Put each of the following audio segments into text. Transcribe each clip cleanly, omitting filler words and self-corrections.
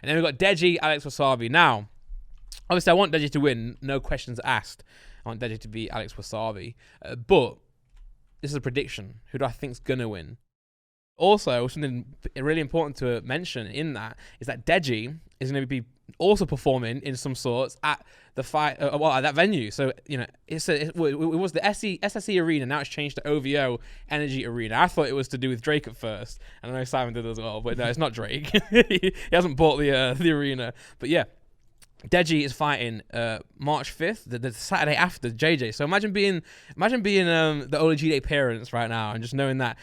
And then we've got Deji, Alex Wassabi. Now, obviously, I want Deji to win. No questions asked. I want Deji to beat Alex Wassabi. But this is a prediction. Who do I think's going to win? Also, something really important to mention in that is that Deji is going to be also performing in some sorts at the fight, at that venue. So, it was the SSE Arena. Now it's changed to OVO Energy Arena. I thought it was to do with Drake at first. And I know Simon did as well, but no, it's not Drake. He hasn't bought the arena. But yeah, Deji is fighting March 5th, the Saturday after JJ. So imagine being the Olajide parents right now and just knowing that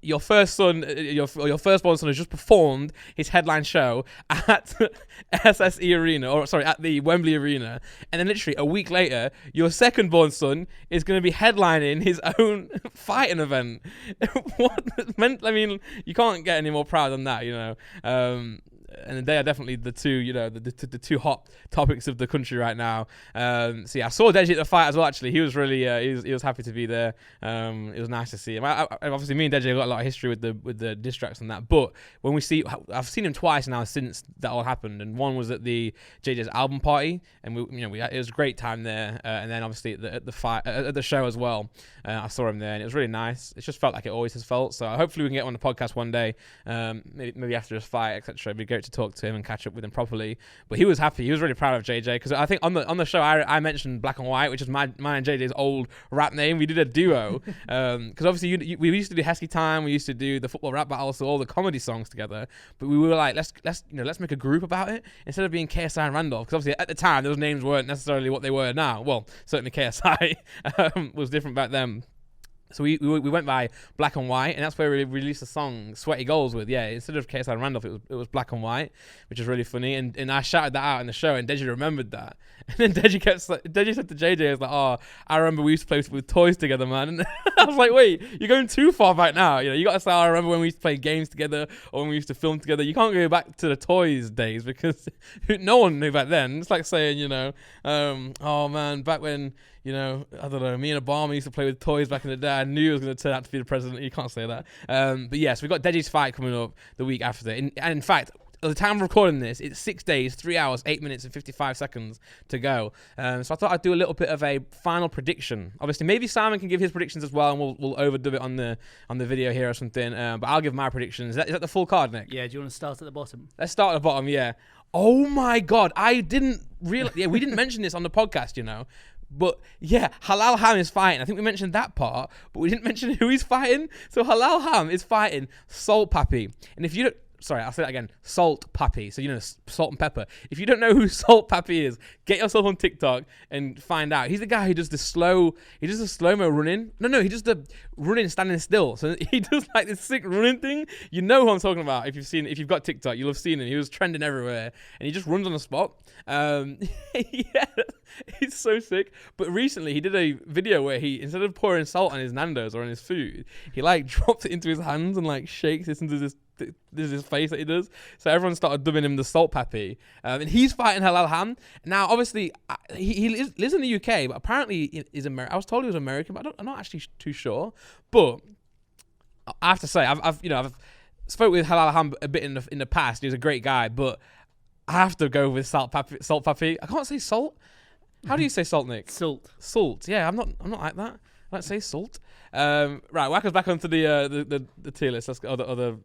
your firstborn son has just performed his headline show at SSE Arena, at the Wembley Arena, and then literally a week later, your second-born son is going to be headlining his own fighting event. I mean, you can't get any more proud than that, and they are definitely the two, the two hot topics of the country right now. So yeah, I saw Deji at the fight as well. Actually, he was really, he was happy to be there. It was nice to see him. Obviously, me and Deji have got a lot of history with the diss tracks and that. But when I've seen him twice now since that all happened, and one was at the JJ's album party, and it was a great time there. And then obviously at the show as well, I saw him there, and it was really nice. It just felt like it always has felt. So hopefully we can get on the podcast one day, maybe after his fight, etc. It'd be great to talk to him and catch up with him properly. But he was happy. He was really proud of JJ, because I think on the show I mentioned Black and White, which is mine and JJ's old rap name. We did a duo because obviously we used to do Heskey Time. We used to do the football rap battle, so all the comedy songs together. But we were like, let's make a group about it instead of being KSI and Randolph, because obviously at the time those names weren't necessarily what they were now. Well, certainly KSI was different back then. So we went by Black and White, and that's where we released the song Sweaty Goals with. Yeah, instead of KSI and Randolph, it was Black and White, which is really funny. And I shouted that out in the show, and Deji remembered that. And then Deji said to JJ, I was like, "Oh, I remember we used to play with toys together, man." And I was like, "Wait, you're going too far back now. You got to say, I remember when we used to play games together, or when we used to film together. You can't go back to the toys days, because no one knew back then. It's like saying, oh man, back when." I don't know, me and Obama used to play with toys back in the day. I knew he was going to turn out to be the president. You can't say that. But yeah, so we've got Deji's fight coming up the week after. And in fact, at the time of recording this, it's 6 days, 3 hours, 8 minutes, and 55 seconds to go. So I thought I'd do a little bit of a final prediction. Obviously, maybe Simon can give his predictions as well, and we'll overdub it on the video here or something. But I'll give my predictions. Is that the full card, Nick? Yeah, do you want to start at the bottom? Let's start at the bottom, yeah. Oh my God, I didn't realize. Yeah, we didn't mention this on the podcast, But yeah, Halal Ham is fighting. I think we mentioned that part, but we didn't mention who he's fighting. So Halal Ham is fighting Salt Papi. And if you don't, sorry, I'll say that again. Salt Papi. So, salt and pepper. If you don't know who Salt Papi is, get yourself on TikTok and find out. He's the guy who does the slow-mo running. No, he does the running standing still. So he does like this sick running thing. You know who I'm talking about. If you've got TikTok, you'll have seen him. He was trending everywhere, and he just runs on the spot. Yeah, it's so sick. But recently he did a video where he, instead of pouring salt on his Nando's or on his food, he like drops it into his hands and like shakes it into this his face that he does. So everyone started dubbing him the Salt Papi. And he's fighting Halal Ham. Now, obviously, he lives in the UK, but apparently is American. I was told he was American, but I'm not actually too sure. But I have to say, I've spoke with Halal Ham a bit in the past. He was a great guy, but I have to go with Salt Papi. I can't say salt. How do you say salt, Nick? Salt. Yeah, I'm not like that. I don't say salt. Right, whack us back onto the tier list. Let's go other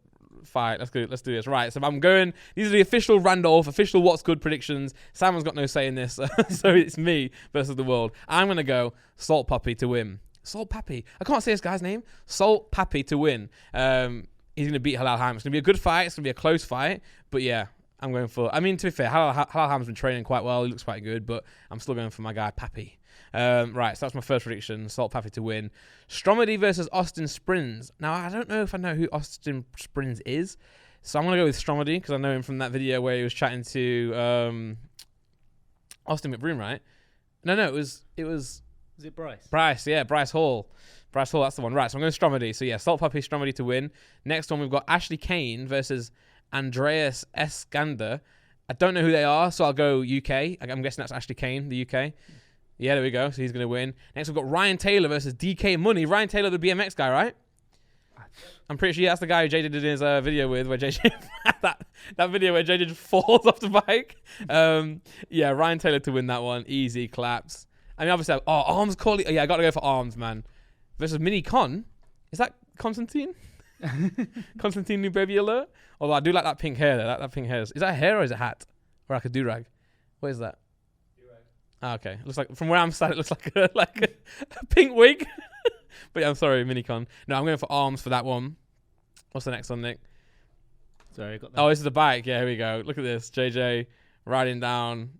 fight. Let's do this. Right, so I'm going. These are the official Randolph, official What's Good predictions. Simon's got no say in this, so it's me versus the world. I'm gonna go Salt Papi to win. Salt Papi. I can't say this guy's name. Salt Papi to win. He's gonna beat Halal Ham. It's gonna be a good fight. It's gonna be a close fight. But yeah, I'm going for. I mean, to be fair, Halal Ham's been training quite well. He looks quite good, but I'm still going for my guy Papi. Right, so that's my first prediction. Salt Papi to win. Stromedy versus Austin Springs. Now, I don't know if I know who Austin Springs is, so I'm going to go with Stromedy because I know him from that video where he was chatting to Austin McBroom, right? No, it was... Was it Bryce? Bryce, yeah, Bryce Hall. Bryce Hall, that's the one. Right, so I'm going to Stromedy. So yeah, Salt Papi, Stromedy to win. Next one, we've got Ashley Kane versus Andreas Eskander. I don't know who they are, so I'll go UK. I'm guessing that's Ashley Kane, the UK. Yeah, there we go. So he's going to win. Next, we've got Ryan Taylor versus DK Money. Ryan Taylor, the BMX guy, right? I I'm pretty sure that's the guy who JJ did his video with, where JJ that video where JJ just falls off the bike. Yeah, Ryan Taylor to win that one. Easy claps. I mean, obviously, Arms calling. Yeah, I got to go for Arms, man. Versus Mini Con. Is that Constantine? Constantine new baby alert? Although I do like that pink hair. That pink hair. Is that hair or is it a hat? Or like a do-rag? What is that? Do-rag. Ah, okay. It looks like, from where I'm sat, it looks like a pink wig. But yeah, I'm sorry, Minicon. No, I'm going for Arms for that one. What's the next one, Nick? Sorry, I got that. Oh, this is the bike. Yeah, here we go. Look at this. JJ riding down.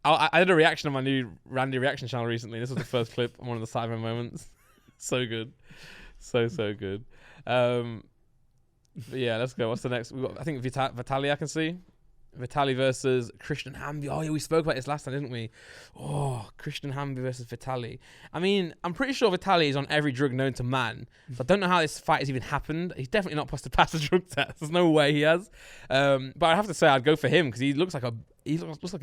I did a reaction on my new Randy reaction channel recently. This was the first clip on one of the Cyber moments. So good. So good. But yeah, let's go. What's the next? We got, I think, Vitaly, I can see. Vitaly versus Christian Hamby. Oh, yeah, we spoke about this last time, didn't we? Oh, Christian Hamby versus Vitaly. I mean, I'm pretty sure Vitaly is on every drug known to man. So I don't know how this fight has even happened. He's definitely not supposed to pass the drug test. There's no way he has. But I have to say, I'd go for him because he looks like a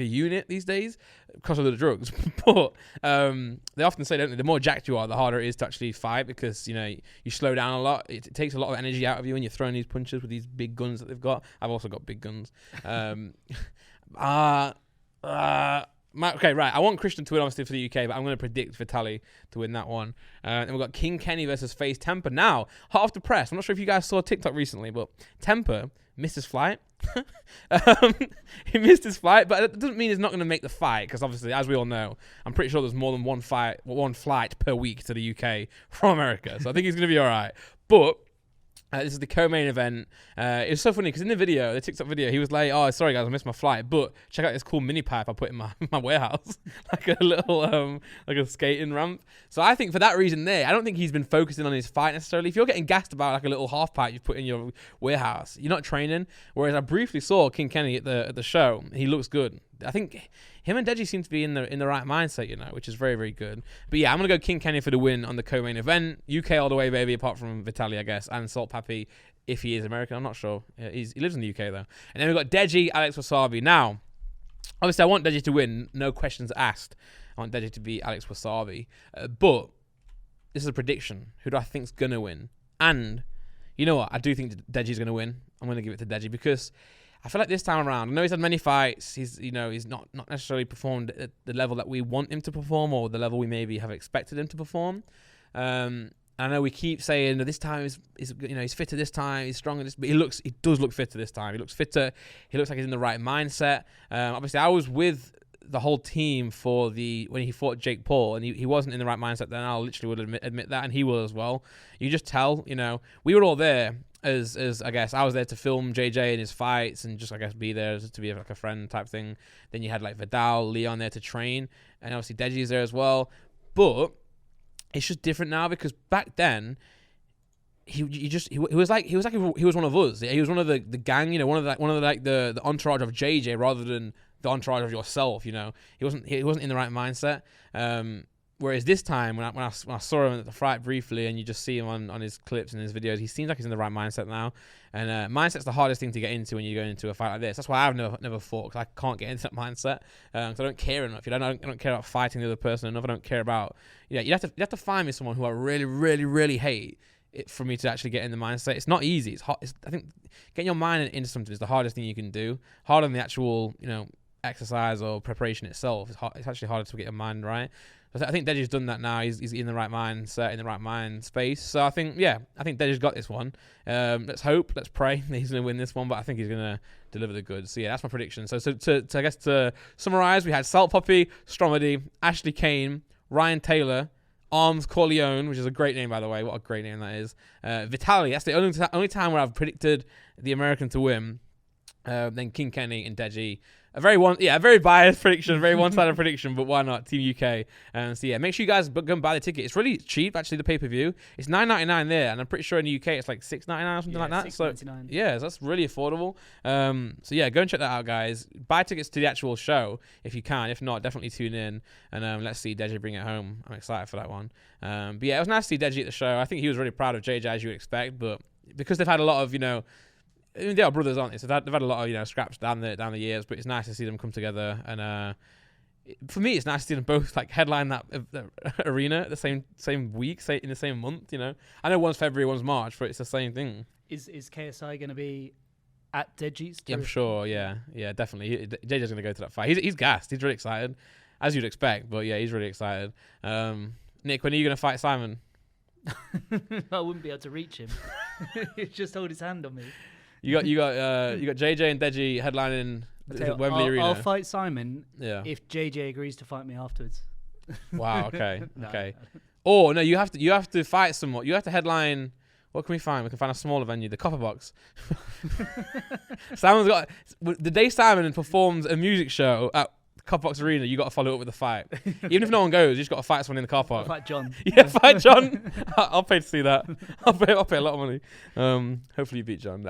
unit these days because of the drugs. But they often say, don't they, the more jacked you are, the harder it is to actually fight because, you know, you slow down a lot. It takes a lot of energy out of you when you're throwing these punches with these big guns that they've got. I've also got big guns. Okay, right. I want Christian to win, obviously, for the UK, but I'm going to predict Vitaly to win that one. And we've got King Kenny versus FaZe Temper. Now, hot off the press. I'm not sure if you guys saw TikTok recently, but Temper missed his flight. He missed his flight, but it doesn't mean he's not going to make the fight, because obviously, as we all know, I'm pretty sure there's more than one flight per week to the UK from America. So I think he's going to be all right. But this is the co-main event. It was so funny because in the video, the TikTok video, he was like, "Oh, sorry guys, I missed my flight, but check out this cool mini pipe I put in my warehouse, like a little like a skating ramp." So I think for that reason, I don't think he's been focusing on his fight necessarily. If you're getting gassed about like a little half pipe you've put in your warehouse, you're not training. Whereas I briefly saw King Kenny at the show. He looks good. I think him and Deji seem to be in the right mindset, you know, which is very, very good. But yeah, I'm going to go King Kenny for the win on the co-main event. UK all the way, baby, apart from Vitaly, I guess, and Salt Pappy, if he is American. I'm not sure. He lives in the UK, though. And then we've got Deji, Alex Wassabi. Now, obviously, I want Deji to win. No questions asked. I want Deji to beat Alex Wassabi. But this is a prediction. Who do I think's going to win? And you know what? I do think Deji's going to win. I'm going to give it to Deji because I feel like this time around, I know he's had many fights. He's not necessarily performed at the level that we want him to perform or the level we maybe have expected him to perform. I know we keep saying that this time he's fitter this time, he's stronger this, but he does look fitter this time. He looks fitter. He looks like he's in the right mindset. Obviously, I was with the whole team when he fought Jake Paul, and he wasn't in the right mindset then. I literally would admit that, and he will as well. You just tell, we were all there. As I guess I was there to film JJ and his fights and just I guess be there to be like a friend type thing. Then you had like Vidal, Leon there to train, and obviously Deji's there as well. But it's just different now because back then he was one of us. He was one of the gang, one of the entourage of JJ rather than the entourage of yourself. He wasn't in the right mindset. Whereas this time, when I saw him at the fight briefly, and you just see him on his clips and his videos, he seems like he's in the right mindset now. And mindset's the hardest thing to get into when you go into a fight like this. That's why I've never fought, because I can't get into that mindset. Because I don't care enough. I don't care about fighting the other person enough. I don't care about. You have to find me someone who I really, really, really hate for me to actually get in the mindset. It's not easy. It's hard. I think getting your mind into something is the hardest thing you can do. Harder than the actual exercise or preparation itself. It's actually harder to get your mind right. I think Deji's done that now. He's in the right mindset, in the right mind space. So I think Deji's got this one. Let's hope, let's pray that he's going to win this one, but I think he's going to deliver the goods. So yeah, that's my prediction. So I guess to summarize, we had Salt Puppy, Stromedy, Ashley Kane, Ryan Taylor, Arms Corleone, which is a great name, by the way. What a great name that is. Vitaly, that's the only time where I've predicted the American to win. Then King Kenny and Deji. A very biased prediction, very one-sided prediction, but why not? Team UK. So yeah, make sure you guys go and buy the ticket. It's really cheap, actually, the pay-per-view. It's $9.99 there, and I'm pretty sure in the UK it's like $6.99 or something like that. $6.99. So yeah, so that's really affordable. So yeah, go and check that out, guys. Buy tickets to the actual show if you can. If not, definitely tune in, and let's see Deji bring it home. I'm excited for that one. But yeah, it was nice to see Deji at the show. I think he was really proud of JJ, as you would expect, but because they've had a lot of, they are brothers, aren't they? So they've had a lot of scraps down the years, but it's nice to see them come together. And For me, it's nice to see them both like headline that arena at the same week, in the same month. You know, I know one's February, one's March, but it's the same thing. Is KSI going to be at Deji's? Yeah, I'm sure. Yeah, definitely. JJ's going to go to that fight. He's gassed. He's really excited, as you'd expect. But yeah, he's really excited. Nick, when are you going to fight Simon? I wouldn't be able to reach him. He'd just hold his hand on me. You got JJ and Deji headlining Wembley Arena. I'll fight Simon. Yeah. If JJ agrees to fight me afterwards. Wow. Okay. No. Okay. Or no, you have to fight someone. You have to headline. What can we find? We can find a smaller venue, the Copper Box. Simon's got the day Simon performs a music show at Copper Box Arena. You got to follow up with a fight. Even if no one goes, you just got to fight someone in the car park. I'll fight John. Yeah, fight John. I'll pay to see that. I'll pay a lot of money. Hopefully you beat John.